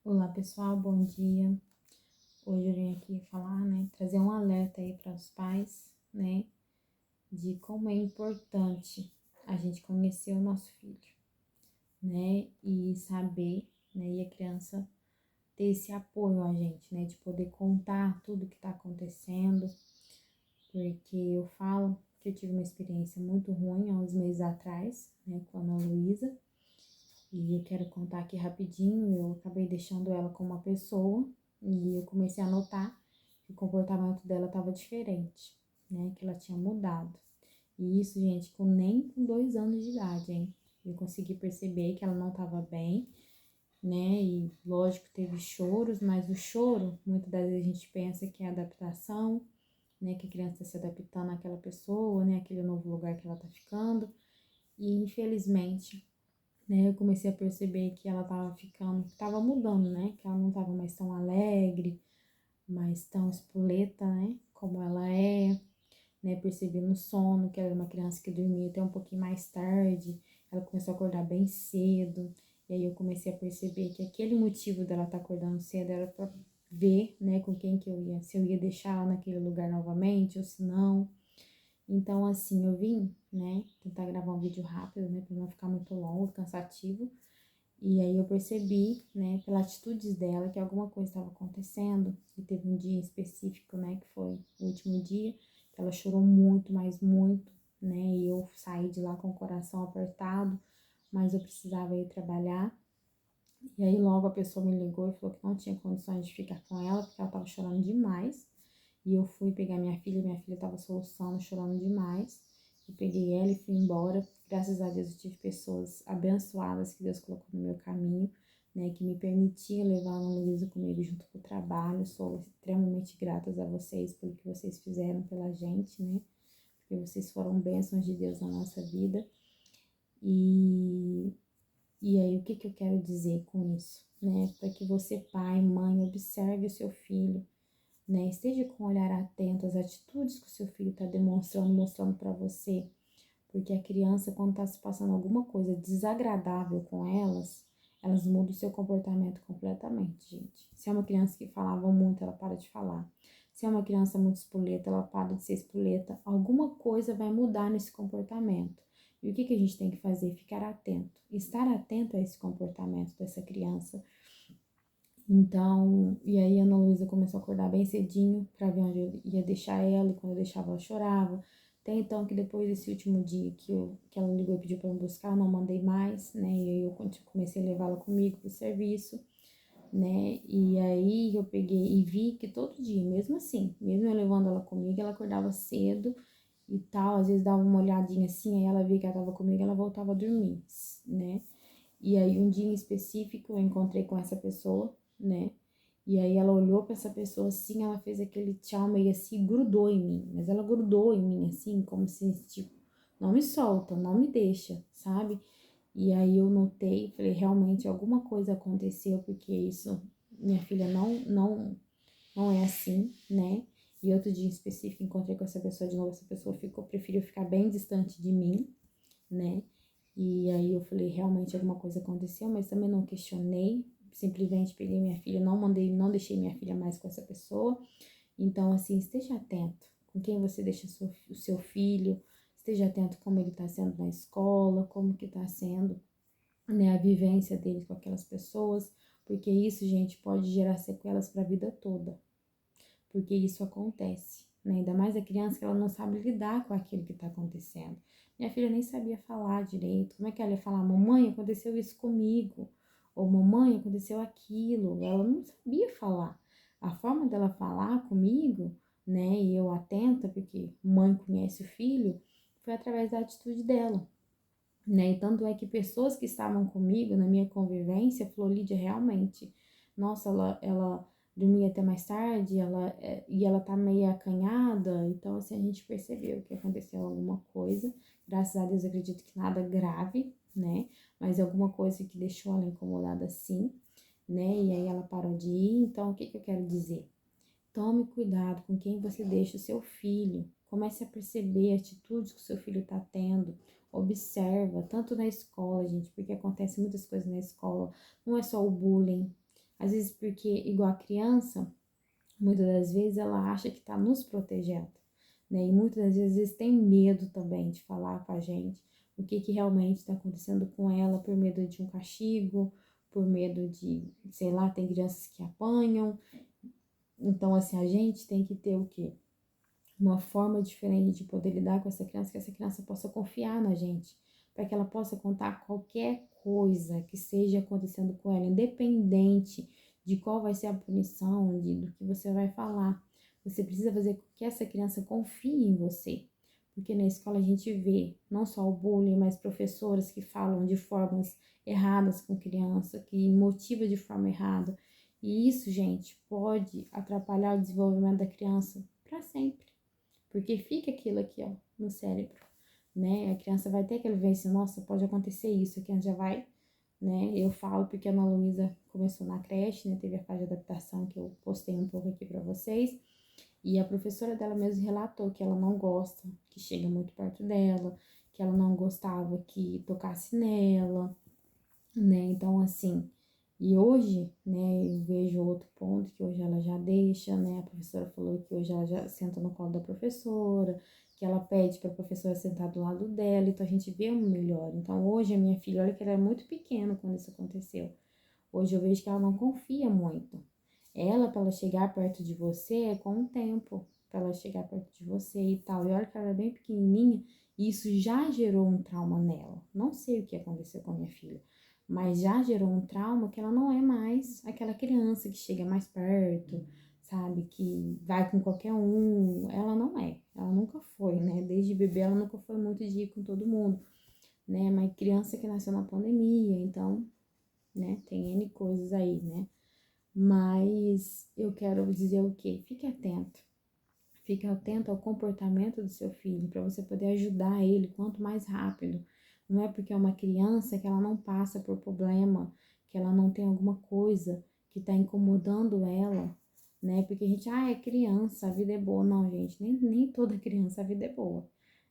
Olá pessoal, bom dia. Hoje eu vim aqui falar, trazer um alerta aí para os pais, de como é importante a gente conhecer o nosso filho, e saber, e a criança ter esse apoio a gente, de poder contar tudo que está acontecendo, porque eu falo que eu tive uma experiência muito ruim há uns meses atrás, com a Ana Luísa. E eu quero contar aqui rapidinho, eu acabei deixando ela com uma pessoa e eu comecei a notar que o comportamento dela estava diferente, que ela tinha mudado. E isso, gente, nem com 2 anos de idade, hein? Eu consegui perceber que ela não estava bem, E lógico, teve choros, mas o choro, muitas das vezes a gente pensa que é adaptação, Que a criança está se adaptando àquela pessoa, Aquele novo lugar que ela está ficando. E infelizmente eu comecei a perceber que ela tava mudando, que ela não tava mais tão alegre, mais tão espoleta, como ela é, percebi no sono que ela era uma criança que dormia até um pouquinho mais tarde, ela começou a acordar bem cedo, e aí eu comecei a perceber que aquele motivo dela estar acordando cedo era para ver, com quem que eu ia, se eu ia deixar ela naquele lugar novamente ou se não. Então, assim, eu vim, tentar gravar um vídeo rápido, para não ficar muito longo, cansativo. E aí eu percebi, pelas atitudes dela, que alguma coisa estava acontecendo. E teve um dia específico, que foi o último dia, que ela chorou muito, mas muito, E eu saí de lá com o coração apertado, mas eu precisava ir trabalhar. E aí logo a pessoa me ligou e falou que não tinha condições de ficar com ela, porque ela estava chorando demais. E eu fui pegar minha filha estava soluçando, chorando demais. Eu peguei ela e fui embora. Graças a Deus eu tive pessoas abençoadas que Deus colocou no meu caminho, que me permitiam levar a Ana Luísa comigo junto pro trabalho. Sou extremamente grata a vocês pelo que vocês fizeram pela gente, Porque vocês foram bênçãos de Deus na nossa vida. E aí, o que eu quero dizer com isso, Para que você, pai, mãe, observe o seu filho, Esteja com um olhar atento às atitudes que o seu filho está demonstrando, mostrando para você. Porque a criança, quando está se passando alguma coisa desagradável com elas mudam o seu comportamento completamente, gente. Se é uma criança que falava muito, ela para de falar. Se é uma criança muito espoleta, ela para de ser espoleta. Alguma coisa vai mudar nesse comportamento. E o que a gente tem que fazer? Ficar atento. Estar atento a esse comportamento dessa criança. Então, e aí a Ana Luísa começou a acordar bem cedinho para ver onde eu ia deixar ela, e quando eu deixava ela chorava. Até então que depois desse último dia que ela ligou e pediu para me buscar, eu não mandei mais, E aí eu comecei a levá-la comigo pro serviço, E aí eu peguei e vi que todo dia, mesmo assim, mesmo eu levando ela comigo, ela acordava cedo e tal, às vezes dava uma olhadinha assim, aí ela via que ela tava comigo, ela voltava a dormir, E aí um dia em específico eu encontrei com essa pessoa, E aí ela olhou para essa pessoa assim, ela fez aquele tchau meio assim, grudou em mim, mas ela grudou em mim assim, como se tipo, não me solta, não me deixa, sabe? E aí eu notei, falei, realmente alguma coisa aconteceu, porque isso, minha filha não é assim, E outro dia em específico encontrei com essa pessoa de novo, essa pessoa preferiu ficar bem distante de mim, E aí eu falei, realmente alguma coisa aconteceu, mas também não questionei, simplesmente peguei minha filha, não deixei minha filha mais com essa pessoa. Então, assim, esteja atento com quem você deixa o seu filho, esteja atento como ele está sendo na escola, como que está sendo, a vivência dele com aquelas pessoas, porque isso, gente, pode gerar sequelas para a vida toda, porque isso acontece, Ainda mais a criança que ela não sabe lidar com aquilo que está acontecendo. Minha filha nem sabia falar direito. Como é que ela ia falar, mamãe, aconteceu isso comigo? Ou mamãe, aconteceu aquilo? Ela não sabia falar. A forma dela falar comigo, e eu atenta, porque mãe conhece o filho, foi através da atitude dela, E tanto é que pessoas que estavam comigo na minha convivência, falou, Lídia, realmente, nossa, ela dormia até mais tarde, e ela tá meio acanhada, então assim, a gente percebeu que aconteceu alguma coisa, graças a Deus acredito que nada grave, mas alguma coisa que deixou ela incomodada sim, e aí ela parou de ir, então o que eu quero dizer? Tome cuidado com quem você deixa o seu filho. Comece a perceber atitudes que o seu filho está tendo. Observa, tanto na escola, gente, porque acontece muitas coisas na escola. Não é só o bullying, Às vezes porque, igual a criança, muitas das vezes ela acha que está nos protegendo, né? E muitas das vezes tem medo também de falar com a gente o que realmente está acontecendo com ela, por medo de um castigo, por medo de, sei lá, tem crianças que apanham. Então, assim, a gente tem que ter o quê? Uma forma diferente de poder lidar com essa criança, que essa criança possa confiar na gente, para que ela possa contar qualquer coisa que esteja acontecendo com ela, independente de qual vai ser a punição, do que você vai falar. Você precisa fazer com que essa criança confie em você. Porque na escola a gente vê não só o bullying, mas professoras que falam de formas erradas com criança, que motiva de forma errada. E isso, gente, pode atrapalhar o desenvolvimento da criança para sempre. Porque fica aquilo aqui, ó, no cérebro, né? A criança vai ter aquela vivência, nossa, pode acontecer isso, a criança já vai, né? Eu falo porque a Ana Luísa começou na creche, né? Teve a fase de adaptação que eu postei um pouco aqui para vocês. E a professora dela mesmo relatou que ela não gosta que chega muito perto dela, que ela não gostava que tocasse nela, né? Então, assim, e hoje, né, eu vejo outro ponto que hoje ela já deixa, né? A professora falou que hoje ela já senta no colo da professora, que ela pede para a professora sentar do lado dela, então a gente vê um melhor. Então, hoje a minha filha, olha que ela era muito pequena quando isso aconteceu. Hoje eu vejo que ela não confia muito. Ela, para ela chegar perto de você, é com o tempo, para ela chegar perto de você e tal. E olha que ela é bem pequenininha, e isso já gerou um trauma nela. Não sei o que aconteceu com a minha filha, mas já gerou um trauma que ela não é mais aquela criança que chega mais perto, sabe? Que vai com qualquer um. Ela não é, ela nunca foi, né? Desde bebê ela nunca foi muito de ir com todo mundo, né? Mas criança que nasceu na pandemia, então, né? Tem N coisas aí, né? Mas eu quero dizer o quê? Fique atento. Fique atento ao comportamento do seu filho para você poder ajudar ele quanto mais rápido. Não é porque é uma criança que ela não passa por problema, que ela não tem alguma coisa que está incomodando ela, né? Porque a gente, é criança, a vida é boa. Não, gente, nem toda criança a vida é boa.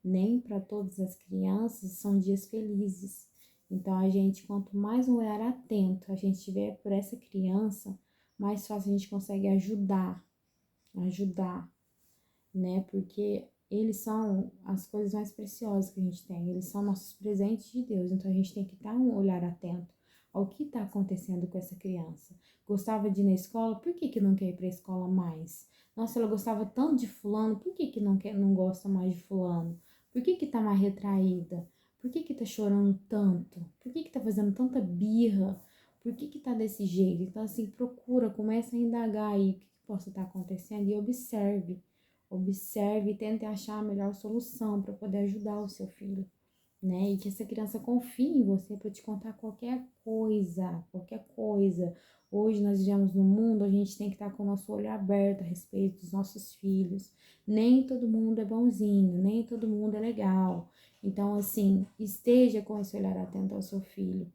Nem para todas as crianças são dias felizes. Então, a gente, quanto mais um olhar atento a gente tiver por essa criança, mais fácil a gente consegue ajudar, né? Porque eles são as coisas mais preciosas que a gente tem, eles são nossos presentes de Deus, então a gente tem que estar um olhar atento ao que está acontecendo com essa criança. Gostava de ir na escola, por que não quer ir para a escola mais? Nossa, ela gostava tanto de fulano, por que não quer, não gosta mais de fulano? Por que tá mais retraída? Por que tá chorando tanto? Por que tá fazendo tanta birra? Por que tá desse jeito? Então, assim, procura, começa a indagar aí o que possa estar acontecendo e observe. Observe e tente achar a melhor solução para poder ajudar o seu filho, né? E que essa criança confie em você para te contar qualquer coisa, qualquer coisa. Hoje nós vivemos num mundo, a gente tem que estar com o nosso olho aberto a respeito dos nossos filhos. Nem todo mundo é bonzinho, nem todo mundo é legal. Então, assim, esteja com esse olhar atento ao seu filho.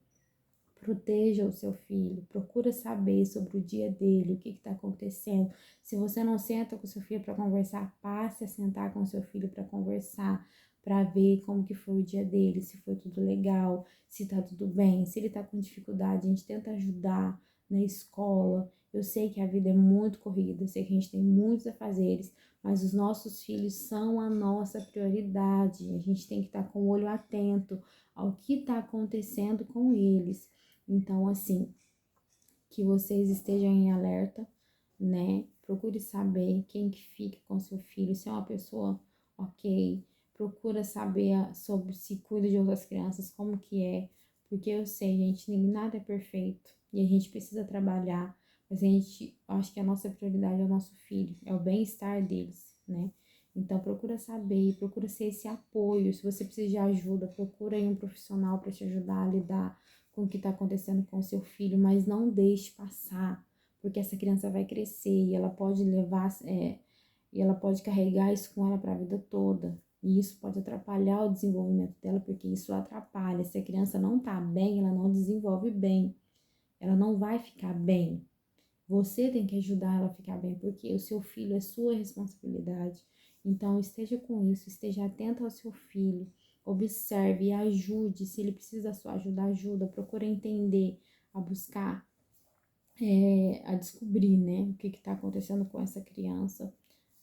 Proteja o seu filho, procura saber sobre o dia dele, o que está acontecendo. Se você não senta com o seu filho para conversar, passe a sentar com o seu filho para conversar, para ver como que foi o dia dele, se foi tudo legal, se está tudo bem, se ele está com dificuldade, a gente tenta ajudar na escola. Eu sei que a vida é muito corrida, eu sei que a gente tem muitos afazeres, mas os nossos filhos são a nossa prioridade. A gente tem que estar com o olho atento ao que está acontecendo com eles. Então, assim, que vocês estejam em alerta, né? Procure saber quem que fica com seu filho, se é uma pessoa ok. Procura saber sobre se cuida de outras crianças, como que é. Porque eu sei, gente, nada é perfeito. E a gente precisa trabalhar. Mas a gente, acho que a nossa prioridade é o nosso filho, é o bem-estar deles, né? Então, procura saber, procura ser esse apoio. Se você precisa de ajuda, procura aí um profissional para te ajudar a lidar com o que está acontecendo com o seu filho, mas não deixe passar, porque essa criança vai crescer e ela pode levar, e ela pode carregar isso com ela para a vida toda. E isso pode atrapalhar o desenvolvimento dela, porque isso atrapalha. Se a criança não tá bem, ela não desenvolve bem. Ela não vai ficar bem. Você tem que ajudar ela a ficar bem, porque o seu filho é sua responsabilidade. Então, esteja com isso, esteja atento ao seu filho, observe e ajude. Se ele precisa da sua ajuda, ajuda. Procure entender, a buscar a descobrir, né, o que está acontecendo com essa criança,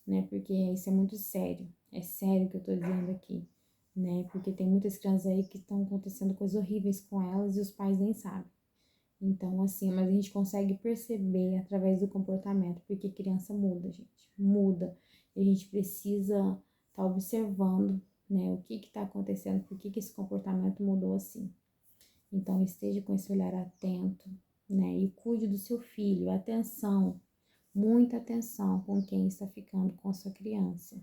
né, porque isso é muito sério, é sério o que eu tô dizendo aqui, né, porque tem muitas crianças aí que estão acontecendo coisas horríveis com elas e os pais nem sabem. Então, assim, mas a gente consegue perceber através do comportamento, porque criança muda, gente, muda. E a gente precisa estar observando, né, o que está acontecendo, por que esse comportamento mudou assim. Então, esteja com esse olhar atento, né, e cuide do seu filho, atenção, muita atenção com quem está ficando com a sua criança.